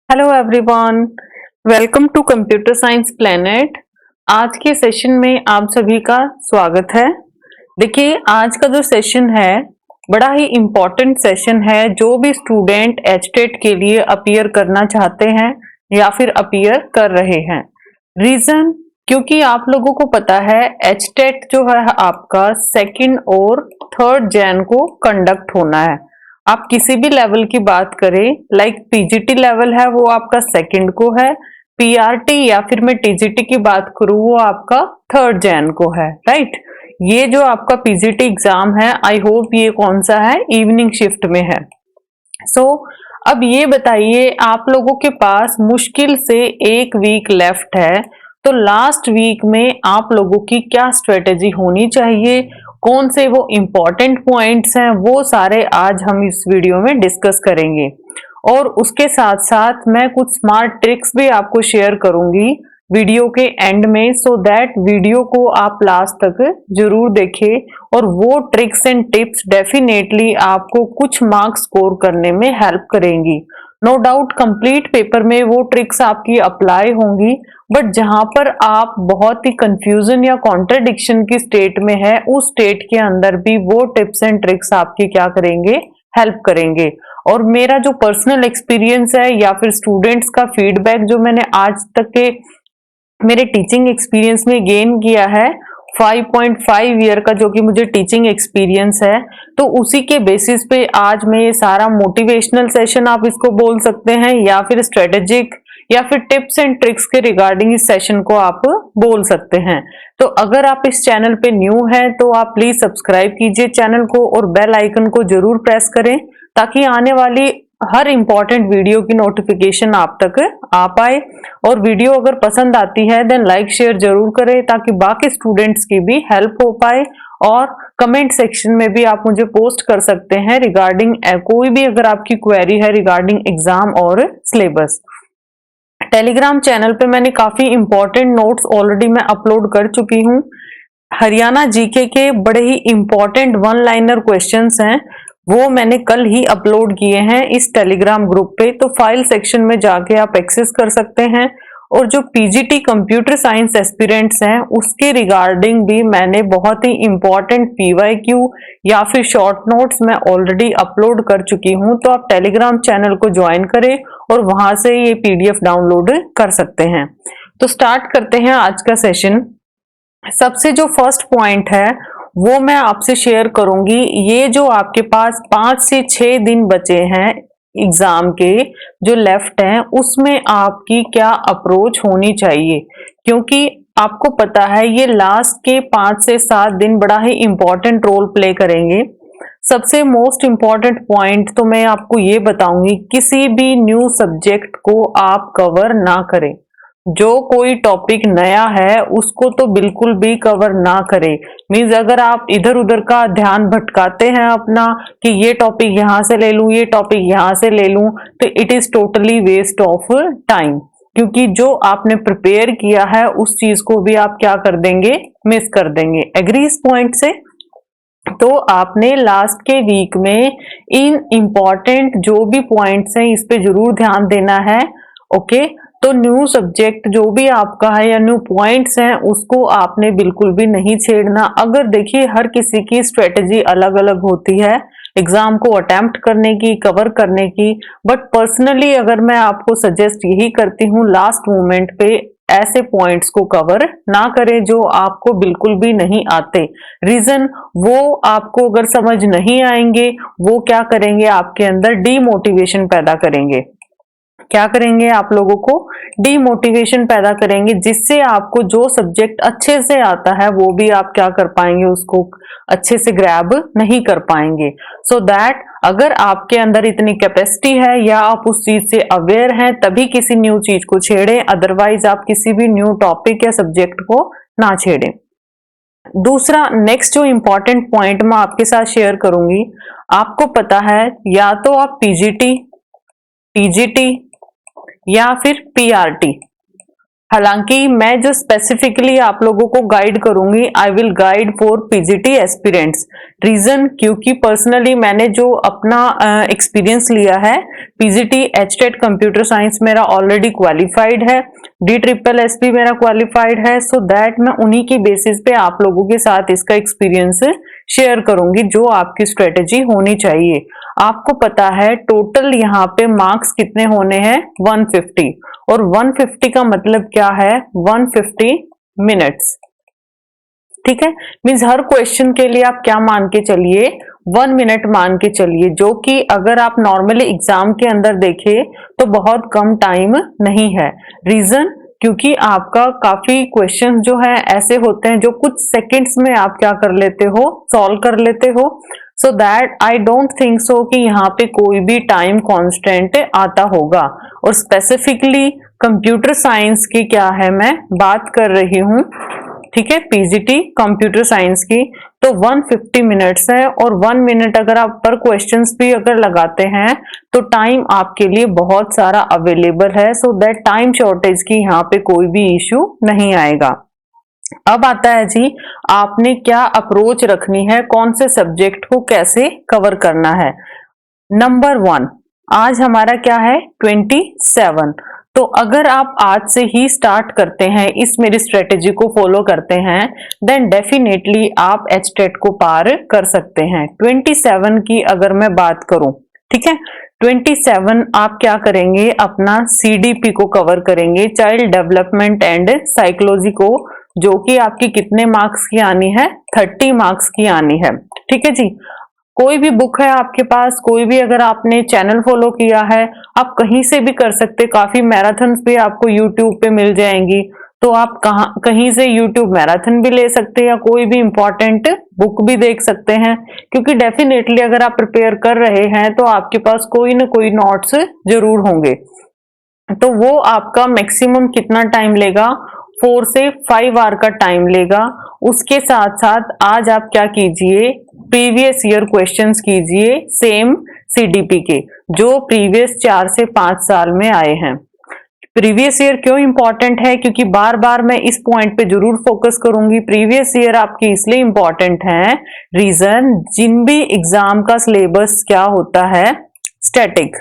Hello everyone, welcome to computer science planet. आज के session में आप सभी का स्वागत है। देखिए, आज का जो सेशन है बड़ा ही इम्पोर्टेंट सेशन है। जो भी स्टूडेंट एचटेट के लिए अपीयर करना चाहते हैं या फिर अपीयर कर रहे हैं, रीजन क्योंकि आप लोगों को पता है एचटेट जो है आपका 2 और 3 जैन को कंडक्ट होना है। आप किसी भी लेवल की बात करें, लाइक पीजीटी लेवल है वो आपका 2 को है, पीआरटी या फिर मैं टीजीटी की बात करूं वो आपका 3 जैन को है, राइट। ये जो आपका पीजीटी एग्जाम है, आई होप ये कौन सा है, इवनिंग शिफ्ट में है। सो अब ये बताइए, आप लोगों के पास मुश्किल से 1 वीक लेफ्ट है, तो लास्ट वीक में आप लोगों की क्या स्ट्रेटेजी होनी चाहिए, कौन से वो इम्पोर्टेंट पॉइंट्स हैं, वो सारे आज हम इस वीडियो में डिस्कस करेंगे। और उसके साथ साथ मैं कुछ स्मार्ट ट्रिक्स भी आपको शेयर करूंगी वीडियो के एंड में, सो दैट वीडियो को आप लास्ट तक जरूर देखें और वो ट्रिक्स एंड टिप्स डेफिनेटली आपको कुछ मार्क्स स्कोर करने में हेल्प करेंगी। नो डाउट कंप्लीट पेपर में वो ट्रिक्स आपकी अप्लाई होंगी, बट जहां पर आप बहुत ही कंफ्यूजन या कॉन्ट्रडिक्शन की स्टेट में है, उस स्टेट के अंदर भी वो टिप्स एंड ट्रिक्स आपकी क्या करेंगे, हेल्प करेंगे। और मेरा जो पर्सनल एक्सपीरियंस है या फिर स्टूडेंट्स का फीडबैक जो मैंने आज तक के मेरे टीचिंग एक्सपीरियंस में गेन किया है, 5.5 ईयर का जो कि मुझे टीचिंग एक्सपीरियंस है, तो उसी के बेसिस पे आज मैं ये सारा मोटिवेशनल सेशन आप इसको बोल सकते हैं या फिर स्ट्रेटेजिक या फिर टिप्स एंड ट्रिक्स के रिगार्डिंग इस सेशन को आप बोल सकते हैं। तो अगर आप इस चैनल पे न्यू हैं तो आप प्लीज सब्सक्राइब कीजिए चैनल को और बेल आइकन को जरूर प्रेस करें, ताकि आने वाली हर इंपॉर्टेंट वीडियो की नोटिफिकेशन आप तक आ पाए। और वीडियो अगर पसंद आती है देन लाइक शेयर जरूर करें, ताकि बाकी स्टूडेंट्स की भी हेल्प हो पाए। और कमेंट सेक्शन में भी आप मुझे पोस्ट कर सकते हैं रिगार्डिंग कोई भी अगर आपकी क्वेरी है रिगार्डिंग एग्जाम और सिलेबस। टेलीग्राम चैनल पे मैंने काफी इंपॉर्टेंट नोट्स ऑलरेडी मैं अपलोड कर चुकी हूँ। हरियाणा जीके के बड़े ही इंपॉर्टेंट 1 लाइनर क्वेश्चंस हैं, वो मैंने कल ही अपलोड किए हैं इस टेलीग्राम ग्रुप पे, तो फाइल सेक्शन में जाके आप एक्सेस कर सकते हैं। और जो पीजीटी कंप्यूटर साइंस एस्पिरेंट्स हैं उसके रिगार्डिंग भी मैंने बहुत ही इंपॉर्टेंट पीवाईक्यू या फिर शॉर्ट नोट्स मैं ऑलरेडी अपलोड कर चुकी हूं, तो आप टेलीग्राम चैनल को ज्वाइन करें और वहां से ये पीडीएफ डाउनलोड कर सकते हैं। तो स्टार्ट करते हैं आज का सेशन। सबसे जो फर्स्ट पॉइंट है वो मैं आपसे शेयर करूंगी। ये जो आपके पास 5 से 6 दिन बचे हैं एग्जाम के जो लेफ्ट हैं, उसमें आपकी क्या अप्रोच होनी चाहिए, क्योंकि आपको पता है ये लास्ट के 5 से 7 दिन बड़ा ही इंपॉर्टेंट रोल प्ले करेंगे। सबसे मोस्ट इंपॉर्टेंट पॉइंट तो मैं आपको ये बताऊंगी, किसी भी न्यू सब्जेक्ट को आप कवर ना करें। जो कोई टॉपिक नया है उसको तो बिल्कुल भी कवर ना करें। मीन्स अगर आप इधर उधर का ध्यान भटकाते हैं अपना कि ये टॉपिक यहां से ले लूं, ये टॉपिक यहां से ले लूं, तो it is totally waste of time, क्योंकि जो आपने प्रिपेयर किया है उस चीज को भी आप क्या कर देंगे, मिस कर देंगे। एग्री इस पॉइंट से? तो आपने लास्ट के वीक में इन इम्पॉर्टेंट जो भी पॉइंट्स हैं इस पे जरूर ध्यान देना है। ओके, तो न्यू सब्जेक्ट जो भी आपका है या न्यू पॉइंट्स हैं उसको आपने बिल्कुल भी नहीं छेड़ना। अगर देखिए हर किसी की स्ट्रेटेजी अलग अलग होती है एग्जाम को अटेम्प्ट करने की, कवर करने की, बट पर्सनली अगर मैं आपको सजेस्ट यही करती हूँ, लास्ट मोमेंट पे ऐसे पॉइंट्स को कवर ना करें जो आपको बिल्कुल भी नहीं आते। रीजन, वो आपको अगर समझ नहीं आएंगे वो क्या करेंगे, आपके अंदर डीमोटिवेशन पैदा करेंगे। क्या करेंगे, आप लोगों को डीमोटिवेशन पैदा करेंगे, जिससे आपको जो सब्जेक्ट अच्छे से आता है वो भी आप क्या कर पाएंगे, उसको अच्छे से ग्रैब नहीं कर पाएंगे। सो दैट अगर आपके अंदर इतनी कैपेसिटी है या आप उस चीज से अवेयर हैं तभी किसी न्यू चीज को छेड़ें, अदरवाइज आप किसी भी न्यू टॉपिक या सब्जेक्ट को ना छेड़ें। दूसरा नेक्स्ट जो इंपॉर्टेंट पॉइंट मैं आपके साथ शेयर करूंगी, आपको पता है या तो आप पीजीटी, टीजीटी या फिर पीआरटी, हालांकि मैं जो स्पेसिफिकली आप लोगों को गाइड करूंगी, I will guide for PGT aspirants. Reason, क्योंकि पर्सनली मैंने जो अपना एक्सपीरियंस लिया है, पीजीटी एचटेट कंप्यूटर साइंस मेरा ऑलरेडी क्वालिफाइड है, DSSS भी मेरा क्वालिफाइड है, सो दैट मैं उन्हीं की बेसिस पे आप लोगों के साथ इसका एक्सपीरियंस शेयर करूंगी, जो आपकी स्ट्रेटेजी होनी चाहिए। आपको पता है टोटल यहाँ पे मार्क्स कितने होने हैं, 150, और 150 का मतलब क्या है, 150 मिनट्स। ठीक है, मीन्स हर क्वेश्चन के लिए आप क्या मान के चलिए, 1 मिनट मान के चलिए, जो कि अगर आप नॉर्मली एग्जाम के अंदर देखें तो बहुत कम टाइम नहीं है। रीजन, क्योंकि आपका काफी क्वेश्चन जो है ऐसे होते हैं जो कुछ सेकंड्स में आप क्या कर लेते हो, सॉल्व कर लेते हो। So that I don't think so कि यहाँ पे कोई भी टाइम कांस्टेंट आता होगा। और स्पेसिफिकली कंप्यूटर साइंस की क्या है मैं बात कर रही हूँ, ठीक है, पीजीटी कंप्यूटर साइंस की, तो 150 मिनट्स है, और 1 मिनट अगर आप पर क्वेश्चंस भी अगर लगाते हैं तो टाइम आपके लिए बहुत सारा अवेलेबल है, सो दैट टाइम शॉर्टेज की यहाँ पे कोई भी इश्यू नहीं आएगा। अब आता है जी, आपने क्या अप्रोच रखनी है, कौन से सब्जेक्ट को कैसे कवर करना है। नंबर 1, आज हमारा क्या है 27, तो अगर आप आज से ही स्टार्ट करते हैं, इस मेरी स्ट्रेटेजी को फॉलो करते हैं, देन डेफिनेटली आप एचटेट को पार कर सकते हैं। 27 की अगर मैं बात करूं, ठीक है, 27 आप क्या करेंगे, अपना CDP को कवर करेंगे, चाइल्ड डेवलपमेंट एंड साइकोलॉजी को, जो कि आपकी कितने मार्क्स की आनी है, 30 मार्क्स की आनी है। ठीक है जी, कोई भी बुक है आपके पास, कोई भी अगर आपने चैनल फॉलो किया है, आप कहीं से भी कर सकते, काफी मैराथन्स भी आपको यूट्यूब पे मिल जाएंगी, तो आप कहीं से यूट्यूब मैराथन भी ले सकते हैं, या कोई भी इंपॉर्टेंट बुक भी देख सकते हैं, क्योंकि डेफिनेटली अगर आप प्रिपेयर कर रहे हैं तो आपके पास कोई ना कोई नोट्स जरूर होंगे। तो वो आपका मैक्सिमम कितना टाइम लेगा, 4 से 5 आवर का टाइम लेगा। उसके साथ साथ आज आप क्या कीजिए, प्रीवियस ईयर क्वेश्चंस कीजिए सेम CDP के, जो प्रीवियस 4 से 5 साल में आए हैं। प्रीवियस ईयर क्यों इंपॉर्टेंट है, क्योंकि बार बार मैं इस पॉइंट पे जरूर फोकस करूंगी। प्रीवियस ईयर आपकी इसलिए इंपॉर्टेंट है, रीजन, जिन भी एग्जाम का सिलेबस क्या होता है, स्टैटिक,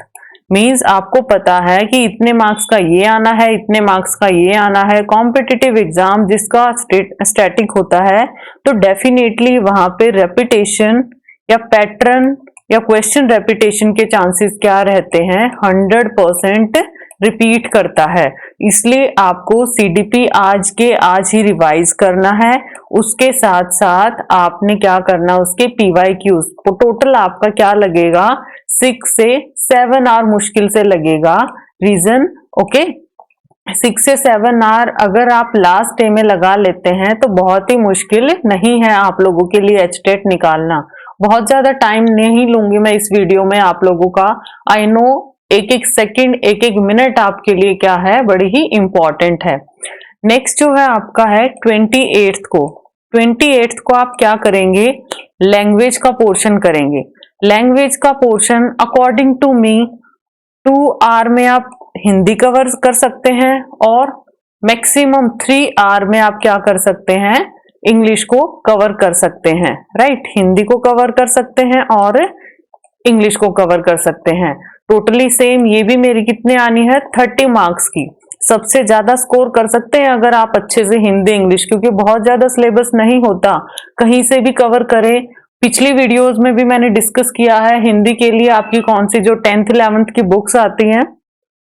मीन्स आपको पता है कि इतने मार्क्स का ये आना है, इतने मार्क्स का ये आना है। कॉम्पिटिटिव एग्जाम जिसका स्टैटिक होता है, तो डेफिनेटली वहां पे रेपिटेशन या पैटर्न या क्वेश्चन रेपिटेशन के चांसेस क्या रहते हैं, 100% रिपीट करता है। इसलिए आपको CDP आज के आज ही रिवाइज करना है। उसके साथ साथ आपने क्या करना, उसके PYQs को टोटल आपका क्या लगेगा, 6 से 7 आवर मुश्किल से लगेगा। रीजन, ओके, 6 से 7 आवर अगर आप लास्ट डे में लगा लेते हैं तो बहुत ही मुश्किल नहीं है आप लोगों के लिए एचटेट निकालना। बहुत ज्यादा टाइम नहीं लूंगी मैं इस वीडियो में आप लोगों का। आई नो एक एक सेकंड, एक एक मिनट आपके लिए क्या है, बड़ी ही इंपॉर्टेंट है। नेक्स्ट जो है आपका है 28th को। 28th को आप क्या करेंगे, लैंग्वेज का पोर्शन करेंगे। लैंग्वेज का portion according to me 2 hour में आप हिंदी कवर कर सकते हैं, और मैक्सिमम 3 आवर में आप क्या कर सकते हैं, इंग्लिश को कवर कर सकते हैं। राइट, हिंदी को कवर कर सकते हैं और इंग्लिश को कवर कर सकते हैं। टोटली सेम, ये भी मेरी कितने आनी है, 30 मार्क्स की। सबसे ज्यादा स्कोर कर सकते हैं अगर आप अच्छे से हिंदी इंग्लिश, क्योंकि बहुत ज्यादा सिलेबस नहीं होता, कहीं से भी कवर करें। पिछली वीडियोस में भी मैंने डिस्कस किया है हिंदी के लिए आपकी कौन सी जो 10th 11th की बुक्स आती हैं,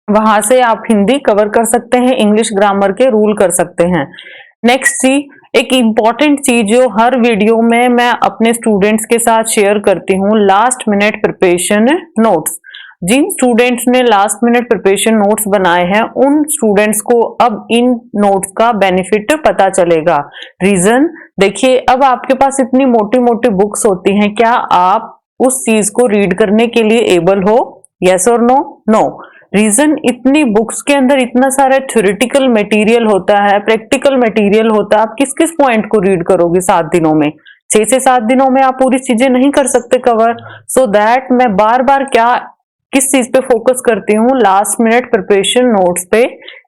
वहां से आप हिंदी कवर कर सकते हैं, इंग्लिश ग्रामर के रूल कर सकते हैं। नेक्स्ट सी, एक इम्पॉर्टेंट चीज जो हर वीडियो में मैं अपने स्टूडेंट्स के साथ शेयर करती हूँ, लास्ट मिनट प्रिपरेशन नोट्स। जिन स्टूडेंट्स ने लास्ट मिनट प्रिपरेशन नोट्स बनाए हैं, उन स्टूडेंट्स को अब इन नोट्स का बेनिफिट पता चलेगा। रीजन देखिए, अब आपके पास इतनी मोटी मोटी बुक्स होती हैं, क्या आप उस चीज को रीड करने के लिए एबल हो, यस और नो? नो। रीजन, इतनी बुक्स के अंदर इतना सारा थ्योरेटिकल मटेरियल होता है, प्रैक्टिकल मटेरियल होता है, आप किस किस पॉइंट को रीड करोगे 7 दिनों में? 6 से 7 दिनों में आप पूरी चीजें नहीं कर सकते कवर। सो दैट मैं बार बार किस चीज पे फोकस करती हूँ, लास्ट मिनट प्रिपरेशन नोट्स पे।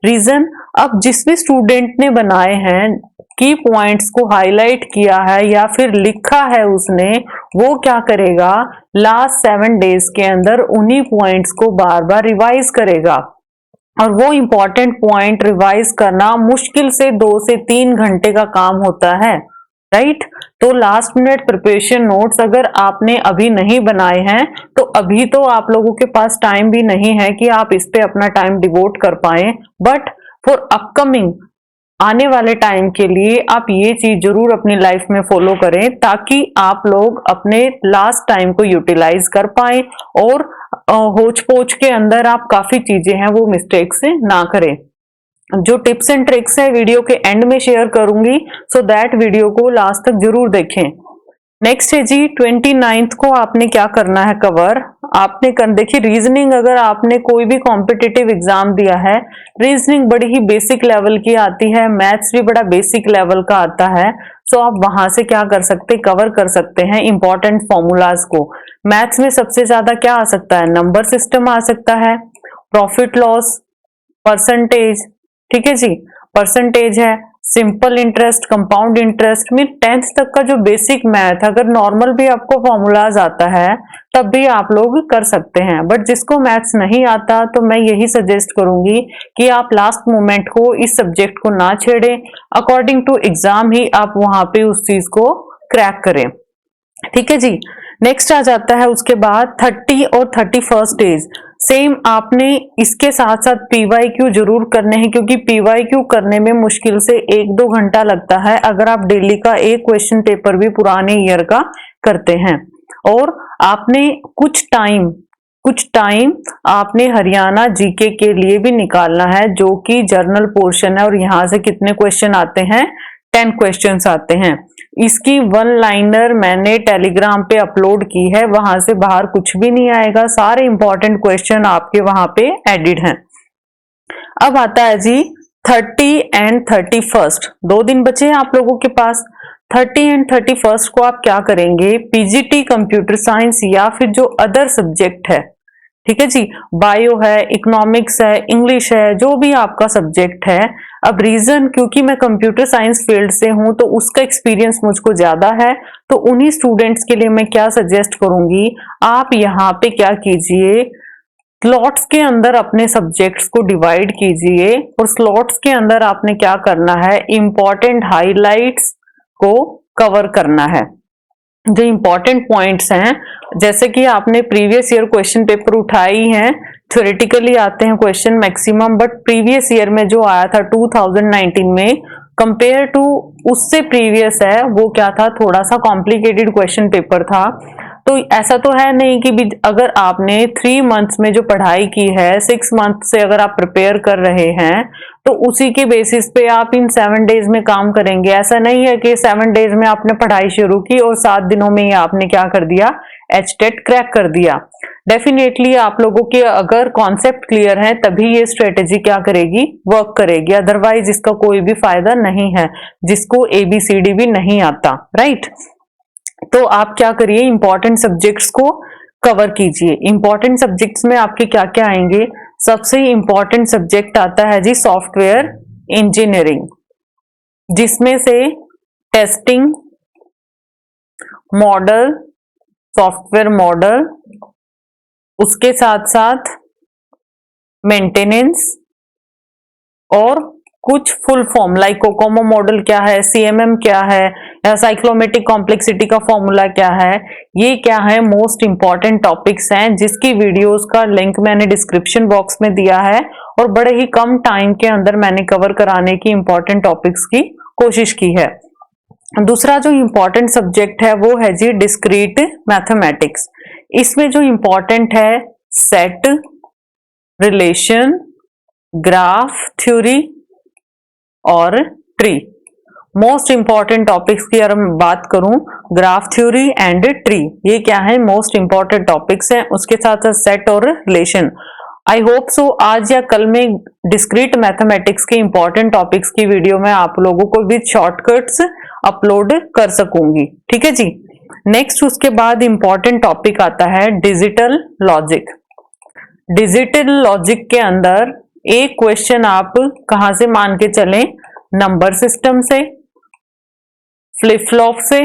रीजन, अब जिस भी स्टूडेंट ने बनाए हैं, की पॉइंट्स को हाईलाइट किया है या फिर लिखा है उसने, वो क्या करेगा, लास्ट 7 डेज के अंदर उन्हीं पॉइंट्स को बार बार रिवाइज करेगा। और वो इंपॉर्टेंट पॉइंट रिवाइज करना मुश्किल से 2 से 3 घंटे का काम होता है, राइट। तो लास्ट मिनट प्रिपरेशन नोट्स अगर आपने अभी नहीं बनाए हैं तो अभी तो आप लोगों के पास टाइम भी नहीं है कि आप इस पे अपना टाइम डिवोट कर पाए, बट फॉर अपकमिंग आने वाले टाइम के लिए आप ये चीज जरूर अपनी लाइफ में फॉलो करें ताकि आप लोग अपने लास्ट टाइम को यूटिलाइज कर पाए और होच पोच के अंदर आप काफी चीजें हैं वो मिस्टेक से ना करें। जो टिप्स एंड ट्रिक्स है वीडियो के एंड में शेयर करूंगी, सो दैट वीडियो को लास्ट तक जरूर देखें। नेक्स्ट है जी 29th को आपने क्या करना है कवर, आपने कर देखिए रीजनिंग, अगर आपने कोई भी कॉम्पिटिटिव एग्जाम दिया है, रीजनिंग बड़ी ही बेसिक लेवल की आती है, मैथ्स भी बड़ा बेसिक लेवल का आता है। सो आप वहां से क्या कर सकते, कवर कर सकते हैं इंपॉर्टेंट फॉर्मूलाज को। मैथ्स में सबसे ज्यादा क्या आ सकता है, नंबर सिस्टम आ सकता है, प्रॉफिट लॉस, परसेंटेज, ठीक है जी, परसेंटेज है, सिंपल इंटरेस्ट, कंपाउंड इंटरेस्ट में 10th तक का जो बेसिक मैथ, अगर नॉर्मल भी आपको फॉर्मूलाज आता है तब भी आप लोग कर सकते हैं, बट जिसको मैथ्स नहीं आता तो मैं यही सजेस्ट करूंगी कि आप लास्ट मोमेंट को इस सब्जेक्ट को ना छेड़ें, अकॉर्डिंग टू एग्जाम ही आप वहां पे उस चीज को क्रैक करें, ठीक है जी। नेक्स्ट आ जाता है उसके बाद 30 और 31st डेज, सेम आपने इसके साथ साथ पीवाईक्यू जरूर करने हैं क्योंकि पीवाईक्यू करने में मुश्किल से 1-2 घंटा लगता है अगर आप डेली का एक क्वेश्चन पेपर भी पुराने ईयर का करते हैं। और आपने कुछ टाइम आपने हरियाणा जीके के लिए भी निकालना है जो कि जर्नल पोर्शन है, और यहां से कितने क्वेश्चन आते हैं, 10 क्वेश्चंस आते हैं। इसकी 1 लाइनर मैंने टेलीग्राम पे अपलोड की है, वहां से बाहर कुछ भी नहीं आएगा, सारे इंपॉर्टेंट क्वेश्चन आपके वहां पे एडिड हैं। अब आता है जी 30 एंड 31st, 2 दिन बचे हैं आप लोगों के पास। 30 एंड 31st को आप क्या करेंगे, पीजीटी कंप्यूटर साइंस या फिर जो अदर सब्जेक्ट है, ठीक है जी, बायो है, इकोनॉमिक्स है, इंग्लिश है, जो भी आपका सब्जेक्ट है। अब रीजन क्योंकि मैं कंप्यूटर साइंस फील्ड से हूं तो उसका एक्सपीरियंस मुझको ज्यादा है, तो उन्हीं स्टूडेंट्स के लिए मैं क्या सजेस्ट करूंगी, आप यहाँ पे क्या कीजिए, स्लॉट्स के अंदर अपने सब्जेक्ट्स को डिवाइड कीजिए और स्लॉट्स के अंदर आपने क्या करना है, इंपॉर्टेंट हाइलाइट्स को कवर करना है। जो इंपॉर्टेंट पॉइंट्स हैं, जैसे कि आपने प्रीवियस ईयर क्वेश्चन पेपर उठाए ही हैं, थ्योरेटिकली आते हैं question maximum, but previous year में जो आया था 2019 में कंपेयर टू उससे प्रीवियस है वो क्या था, थोड़ा सा कॉम्प्लिकेटेड क्वेश्चन पेपर था। तो ऐसा तो है नहीं कि भी अगर आपने 3 मंथ्स में जो पढ़ाई की है, 6 मंथ से अगर आप प्रिपेयर कर रहे हैं तो उसी के बेसिस पे आप इन 7 डेज में काम करेंगे। ऐसा नहीं है कि 7 डेज में आपने पढ़ाई शुरू की और 7 दिनों में ही आपने क्या कर दिया, एचटेट क्रैक कर दिया। डेफिनेटली आप लोगों के अगर कॉन्सेप्ट क्लियर है तभी ये स्ट्रेटेजी क्या करेगी, वर्क करेगी, अदरवाइज इसका कोई भी फायदा नहीं है जिसको ABCD भी नहीं आता, राइट। तो आप क्या करिए, इंपॉर्टेंट सब्जेक्ट्स को कवर कीजिए। इंपॉर्टेंट सब्जेक्ट्स में आपके क्या क्या आएंगे, सबसे इंपॉर्टेंट सब्जेक्ट आता है जी सॉफ्टवेयर इंजीनियरिंग, जिसमें से टेस्टिंग, मॉडल, सॉफ्टवेयर मॉडल, उसके साथ साथ मेंटेनेंस और कुछ full form like Kokomo model क्या है, CMM क्या है, साइक्लोमेटिक कॉम्प्लेक्सिटी का फॉर्मूला क्या है, ये क्या है मोस्ट इंपॉर्टेंट टॉपिक्स हैं जिसकी वीडियोस का लिंक मैंने डिस्क्रिप्शन बॉक्स में दिया है और बड़े ही कम टाइम के अंदर मैंने कवर कराने की इंपॉर्टेंट टॉपिक्स की कोशिश की है। दूसरा जो इंपॉर्टेंट सब्जेक्ट है वो है जी डिस्क्रीट मैथमेटिक्स। इसमें जो इंपॉर्टेंट है सेट, रिलेशन, ग्राफ थ्योरी और ट्री। मोस्ट इंपॉर्टेंट टॉपिक्स की अगर मैं बात करूं, ग्राफ थ्योरी एंड ट्री, ये क्या है मोस्ट इंपॉर्टेंट टॉपिक्स हैं। उसके साथ साथ सेट और रिलेशन। आई होप सो आज या कल में डिस्क्रीट मैथमेटिक्स के इंपॉर्टेंट टॉपिक्स की वीडियो में आप लोगों को विद शॉर्टकट्स अपलोड कर सकूंगी, ठीक है जी। नेक्स्ट उसके बाद इंपॉर्टेंट टॉपिक आता है डिजिटल लॉजिक। डिजिटल लॉजिक के अंदर एक क्वेश्चन आप कहां से मान के चलें, नंबर सिस्टम से, फ्लिप फ्लॉप से,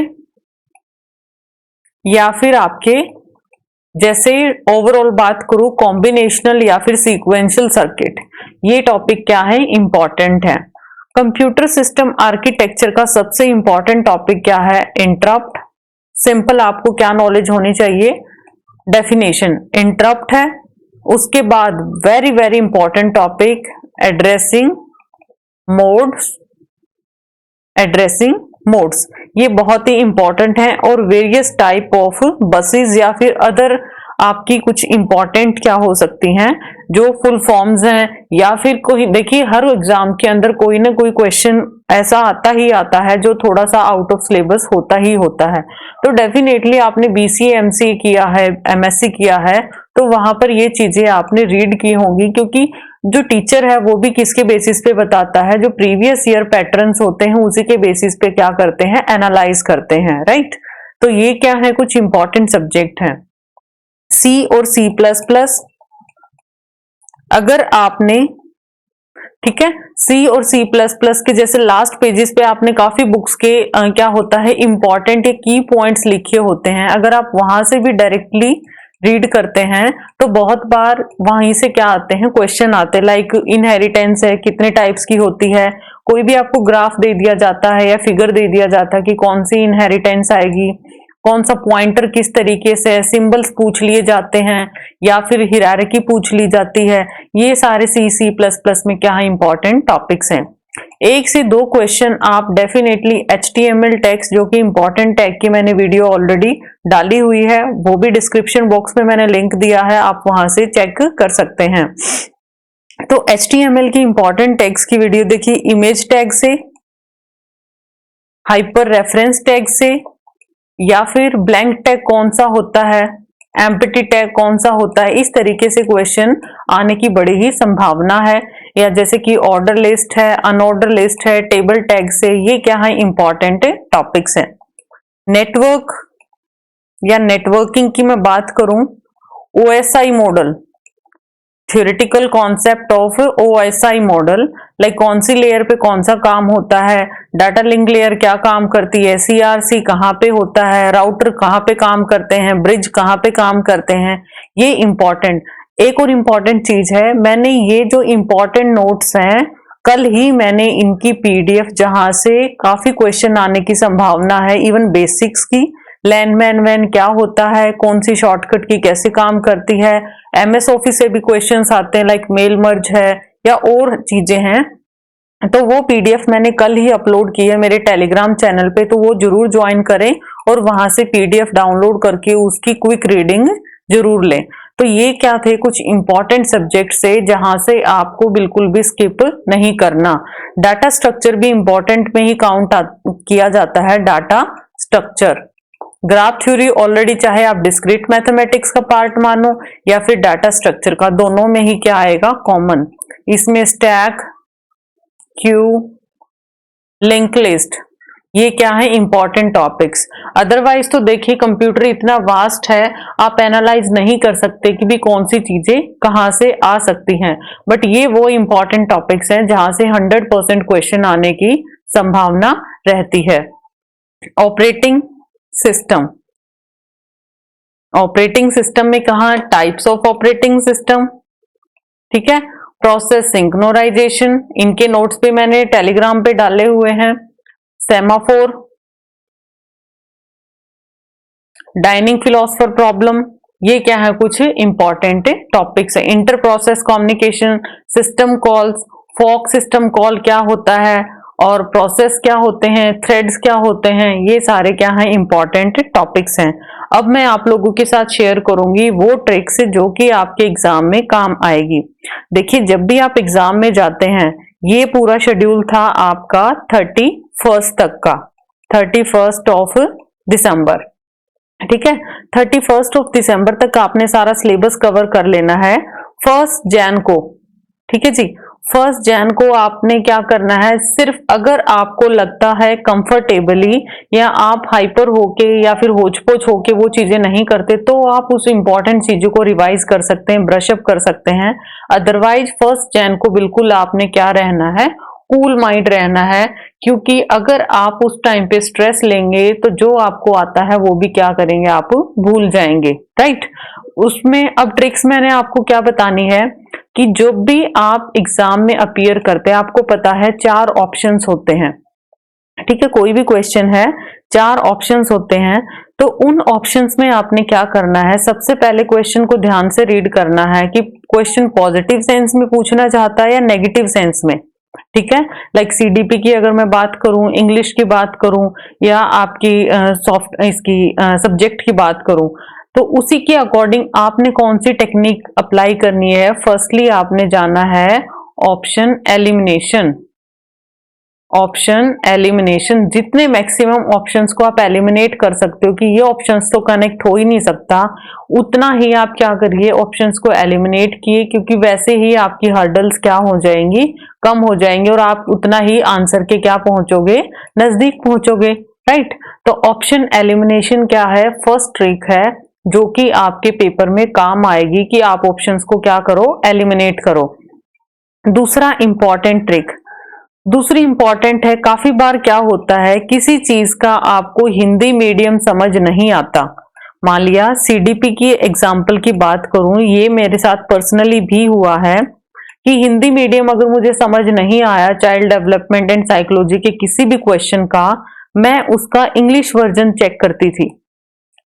या फिर आपके जैसे ओवरऑल बात करूं कॉम्बिनेशनल या फिर सीक्वेंशियल सर्किट। ये टॉपिक क्या है, इंपॉर्टेंट है। कंप्यूटर सिस्टम आर्किटेक्चर का सबसे इंपॉर्टेंट टॉपिक क्या है, इंटरप्ट। सिंपल आपको क्या नॉलेज होनी चाहिए, डेफिनेशन इंटरप्ट है। उसके बाद very very important topic addressing modes, addressing modes ये बहुत ही इंपॉर्टेंट है। और वेरियस टाइप ऑफ बसेस या फिर अदर आपकी कुछ इंपॉर्टेंट क्या हो सकती हैं जो फुल फॉर्म्स हैं, या फिर कोई देखिए हर एग्जाम के अंदर कोई ना कोई क्वेश्चन ऐसा आता ही आता है जो थोड़ा सा आउट ऑफ सिलेबस होता ही होता है। तो डेफिनेटली आपने बीसीए एमसीए किया है, एमएससी किया है, तो वहां पर ये चीजें आपने रीड की होंगी, क्योंकि जो टीचर है वो भी किसके बेसिस पे बताता है, जो प्रीवियस ईयर पैटर्न्स होते हैं उसी के बेसिस पे क्या करते हैं, एनालाइज करते हैं, राइट। तो ये क्या है, कुछ इंपॉर्टेंट सब्जेक्ट है। सी और सी प्लस प्लस, अगर आपने ठीक है सी और सी प्लस प्लस के जैसे लास्ट पेजेस पे आपने काफी बुक्स के क्या होता है इंपॉर्टेंट या की पॉइंट्स लिखे होते हैं, अगर आप वहां से भी डायरेक्टली रीड करते हैं तो बहुत बार वहीं से क्या आते हैं, क्वेश्चन आते हैं। लाइक इनहेरिटेंस है, कितने टाइप्स की होती है, कोई भी आपको ग्राफ दे दिया जाता है या फिगर दे दिया जाता है कि कौन सी इनहेरिटेंस आएगी, कौन सा पॉइंटर किस तरीके से, सिंबल्स पूछ लिए जाते हैं या फिर हिरार्की पूछ ली जाती है। ये सारे सी प्लस प्लस में क्या है, इंपॉर्टेंट टॉपिक्स हैं। एक से दो क्वेश्चन आप डेफिनेटली HTML टैग्स, जो कि इंपॉर्टेंट टैग की मैंने वीडियो ऑलरेडी डाली हुई है, वो भी डिस्क्रिप्शन बॉक्स में मैंने लिंक दिया है, आप वहां से चेक कर सकते हैं। तो HTML की इंपॉर्टेंट टैग्स की वीडियो देखिए, इमेज टैग से, हाइपर रेफरेंस टैग से, या फिर ब्लैंक टैग कौन सा होता है, एम्प्टी टैग कौन सा होता है, इस तरीके से क्वेश्चन आने की बड़ी ही संभावना है। या जैसे कि ऑर्डर लिस्ट है, अनऑर्डर लिस्ट है, टेबल टैग से, ये क्या है, इंपॉर्टेंट टॉपिक्स है। नेटवर्क या नेटवर्किंग की मैं बात करूं, OSI model, theoretical concept of OSI model, like कौन सी लेयर पे कौन सा काम होता है, डाटा लिंक लेयर क्या काम करती है, CRC कहाँ पे होता है, राउटर कहाँ पे काम करते हैं, ब्रिज कहाँ पे काम करते हैं, ये इंपॉर्टेंट। एक और इम्पॉर्टेंट चीज है, मैंने ये जो इम्पॉर्टेंट नोट्स हैं कल ही मैंने इनकी PDF, जहां से काफी क्वेश्चन आने की संभावना है, इवन बेसिक्स की, लैंडमैन वैन क्या होता है, कौन सी शॉर्टकट की कैसे काम करती है, MS ऑफिस से भी क्वेश्चंस आते हैं, लाइक मेल मर्ज है या और चीजें हैं, तो वो PDF मैंने कल ही अपलोड की है मेरे टेलीग्राम चैनल पे, तो वो जरूर ज्वाइन करें और वहां से PDF डाउनलोड करके उसकी क्विक रीडिंग जरूर लें। तो ये क्या थे, कुछ इंपॉर्टेंट सब्जेक्ट से जहां से आपको बिल्कुल भी स्किप नहीं करना। डाटा स्ट्रक्चर भी इंपॉर्टेंट में ही काउंट किया जाता है, data structure. Graph theory already, चाहे आप डिस्क्रीट मैथमेटिक्स का पार्ट मानो या फिर डाटा स्ट्रक्चर का, दोनों में ही क्या आएगा, कॉमन। इसमें स्टैक, क्यू, लिंक लिस्ट, ये क्या है, इंपॉर्टेंट टॉपिक्स। अदरवाइज तो देखिए कंप्यूटर इतना वास्ट है, आप एनालाइज नहीं कर सकते कि भी कौन सी चीजें कहां से आ सकती हैं, बट ये वो इंपॉर्टेंट टॉपिक्स हैं जहां से 100% क्वेश्चन आने की संभावना रहती है। ऑपरेटिंग सिस्टम, ऑपरेटिंग सिस्टम में कहा, टाइप्स ऑफ ऑपरेटिंग सिस्टम, ठीक है। प्रोसेस सिंक्रोनाइजेशन, इनके नोट्स भी मैंने टेलीग्राम पे डाले हुए हैं। सेमाफोर, डाइनिंग फिलोसफर प्रॉब्लम, ये क्या है, कुछ इंपॉर्टेंट टॉपिक्स है। Inter process communication, system calls, fork system call क्या होता है, और प्रोसेस क्या होते हैं, थ्रेड्स क्या होते हैं, ये सारे क्या हैं, इंपॉर्टेंट टॉपिक्स हैं। अब मैं आप लोगों के साथ शेयर करूंगी वो ट्रिक्स जो कि आपके एग्जाम में काम आएगी। देखिए जब भी आप एग्जाम में जाते हैं, ये पूरा शेड्यूल था आपका 31 तक का, 31 ऑफ दिसंबर, ठीक है। 31 ऑफ दिसंबर तक आपने सारा सिलेबस कवर कर लेना है 1 जैन को, ठीक है जी। 1 जैन को आपने क्या करना है, सिर्फ अगर आपको लगता है कंफर्टेबली या आप हाइपर होके या फिर होच-पोच होके वो चीजें नहीं करते, तो आप उस इंपॉर्टेंट चीजों को रिवाइज कर सकते हैं, ब्रश अप कर सकते हैं। अदरवाइज 1 जैन को बिल्कुल आपने क्या रहना है, कूल माइंड रहना है, क्योंकि अगर आप उस टाइम पे स्ट्रेस लेंगे तो जो आपको आता है वो भी क्या करेंगे, आप भूल जाएंगे, राइट। उसमें अब ट्रिक्स मैंने आपको क्या बतानी है कि जब भी आप एग्जाम में अपीयर करते हैं, आपको पता है 4 ऑप्शंस होते हैं, ठीक है। कोई भी क्वेश्चन है, 4 ऑप्शंस होते हैं, तो उन ऑप्शंस में आपने क्या करना है, सबसे पहले क्वेश्चन को ध्यान से रीड करना है कि क्वेश्चन पॉजिटिव सेंस में पूछना चाहता है या नेगेटिव सेंस में, ठीक है। लाइक सीडीपी की अगर मैं बात करूं, इंग्लिश की बात करूं या आपकी सॉफ्ट इसकी सब्जेक्ट की बात करूं, तो उसी के अकॉर्डिंग आपने कौन सी टेक्निक अप्लाई करनी है। फर्स्टली आपने जाना है ऑप्शन एलिमिनेशन। ऑप्शन एलिमिनेशन, जितने मैक्सिमम ऑप्शंस को आप एलिमिनेट कर सकते हो कि ये ऑप्शंस तो कनेक्ट हो ही नहीं सकता, उतना ही आप क्या करिए, ऑप्शंस को एलिमिनेट किए, क्योंकि वैसे ही आपकी हर्डल्स क्या हो जाएंगी, कम हो जाएंगे और आप उतना ही आंसर के क्या पहुंचोगे, नजदीक पहुंचोगे, राइट। तो ऑप्शन एलिमिनेशन क्या है, फर्स्ट ट्रिक है जो कि आपके पेपर में काम आएगी कि आप ऑप्शंस को क्या करो, एलिमिनेट करो। दूसरा इंपॉर्टेंट ट्रिक, दूसरी इंपॉर्टेंट है, काफी बार क्या होता है, किसी चीज का आपको हिंदी मीडियम समझ नहीं आता। मान लिया सीडीपी की एग्जाम्पल की बात करूं, ये मेरे साथ पर्सनली भी हुआ है कि हिंदी मीडियम अगर मुझे समझ नहीं आया चाइल्ड डेवलपमेंट एंड साइकोलॉजी के किसी भी क्वेश्चन का, मैं उसका इंग्लिश वर्जन चेक करती थी,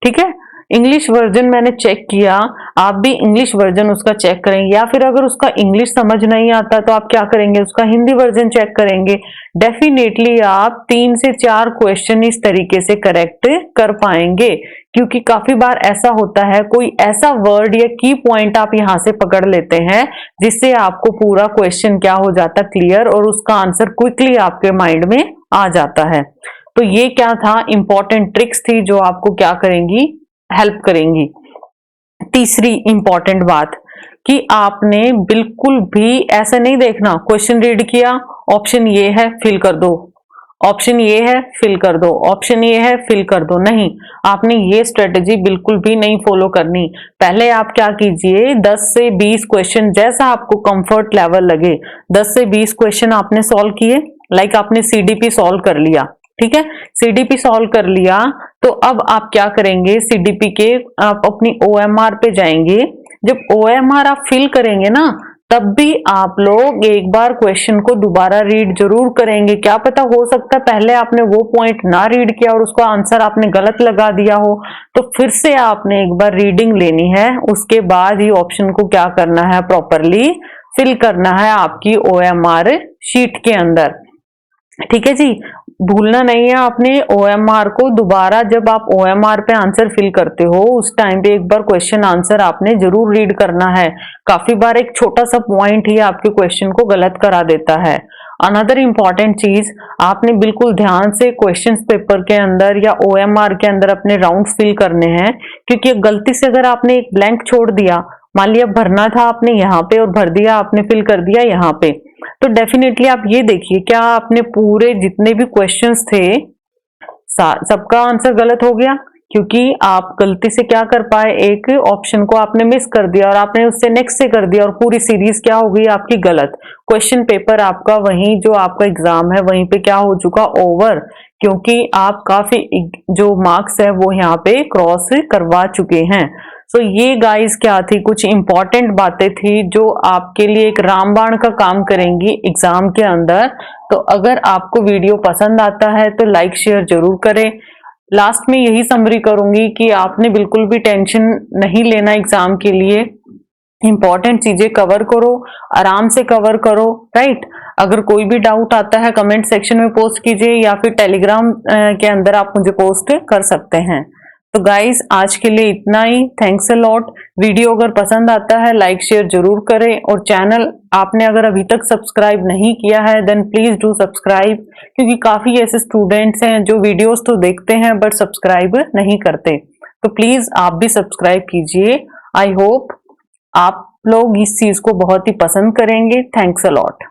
ठीक है। इंग्लिश वर्जन मैंने चेक किया, आप भी इंग्लिश वर्जन उसका चेक करेंगे, या फिर अगर उसका इंग्लिश समझ नहीं आता तो आप क्या करेंगे, उसका हिंदी वर्जन चेक करेंगे। डेफिनेटली आप 3 से 4 क्वेश्चन इस तरीके से करेक्ट कर पाएंगे, क्योंकि काफी बार ऐसा होता है कोई ऐसा वर्ड या की पॉइंट आप यहां से पकड़ लेते हैं जिससे आपको पूरा क्वेश्चन क्या हो जाता, क्लियर, और उसका आंसर क्विकली आपके माइंड में आ जाता है। तो ये क्या था, इंपॉर्टेंट ट्रिक्स थी जो आपको क्या करेंगी, हेल्प करेंगी। तीसरी इंपॉर्टेंट बात कि आपने बिल्कुल भी ऐसा नहीं देखना, क्वेश्चन रीड किया, ऑप्शन ये है फिल कर दो, ऑप्शन ये है फिल कर दो, ऑप्शन ये है फिल कर दो, नहीं, आपने ये स्ट्रेटेजी बिल्कुल भी नहीं फॉलो करनी। पहले आप क्या कीजिए, 10 से 20 क्वेश्चन, जैसा आपको कंफर्ट लेवल लगे, 10 से 20 क्वेश्चन आपने सॉल्व किए, लाइक आपने सीडीपी सॉल्व कर लिया, ठीक है, सीडीपी सॉल्व कर लिया, तो अब आप क्या करेंगे, सीडीपी के आप अपनी ओएमआर पे जाएंगे। जब ओएमआर आप फिल करेंगे ना, तब भी आप लोग एक बार क्वेश्चन को दोबारा रीड जरूर करेंगे। क्या पता, हो सकता है पहले आपने वो पॉइंट ना रीड किया और उसका आंसर आपने गलत लगा दिया हो, तो फिर से आपने एक बार रीडिंग लेनी है, उसके बाद ही ऑप्शन को क्या करना है, प्रॉपरली फिल करना है आपकी ओएमआर शीट के अंदर, ठीक है जी। भूलना नहीं है आपने ओएमआर को, दोबारा जब आप ओएमआर पे आंसर फिल करते हो उस टाइम पे एक बार क्वेश्चन आंसर आपने जरूर रीड करना है। काफी बार एक छोटा सा पॉइंट ही आपके क्वेश्चन को गलत करा देता है। अनदर इंपॉर्टेंट चीज, आपने बिल्कुल ध्यान से क्वेश्चन पेपर के अंदर या ओएमआर के अंदर अपने राउंड फिल करने हैं, क्योंकि गलती से अगर आपने एक ब्लैंक छोड़ दिया, मान लिया भरना था आपने यहाँ पे और भर दिया, आपने फिल कर दिया यहाँ पे, तो डेफिनेटली आप ये देखिए क्या आपने पूरे जितने भी क्वेश्चंस थे सबका आंसर गलत हो गया, क्योंकि आप गलती से क्या कर पाए, एक ऑप्शन को आपने मिस कर दिया और आपने उससे नेक्स्ट से कर दिया और पूरी सीरीज क्या हो गई आपकी गलत। क्वेश्चन पेपर आपका वहीं जो आपका एग्जाम है वहीं पे क्या हो चुका, ओवर, क्योंकि आप काफी जो मार्क्स है वो यहाँ पे क्रॉस करवा चुके हैं। सो ये गाइस क्या थी, कुछ इंपॉर्टेंट बातें थी जो आपके लिए एक रामबाण का काम करेंगी एग्जाम के अंदर। तो अगर आपको वीडियो पसंद आता है तो लाइक शेयर जरूर करें। लास्ट में यही समरी करूंगी कि आपने बिल्कुल भी टेंशन नहीं लेना एग्जाम के लिए, इंपॉर्टेंट चीजें कवर करो, आराम से कवर करो, राइट। अगर कोई भी डाउट आता है कमेंट सेक्शन में पोस्ट कीजिए या फिर टेलीग्राम के अंदर आप मुझे पोस्ट कर सकते हैं। तो गाइस आज के लिए इतना ही, थैंक्स अ लॉट। वीडियो अगर पसंद आता है लाइक शेयर जरूर करें, और चैनल आपने अगर अभी तक सब्सक्राइब नहीं किया है देन प्लीज डू सब्सक्राइब, क्योंकि काफी ऐसे स्टूडेंट्स हैं जो वीडियोस तो देखते हैं बट सब्सक्राइब नहीं करते, तो प्लीज आप भी सब्सक्राइब कीजिए। आई होप आप लोग इस चीज को बहुत ही पसंद करेंगे। Thanks a lot.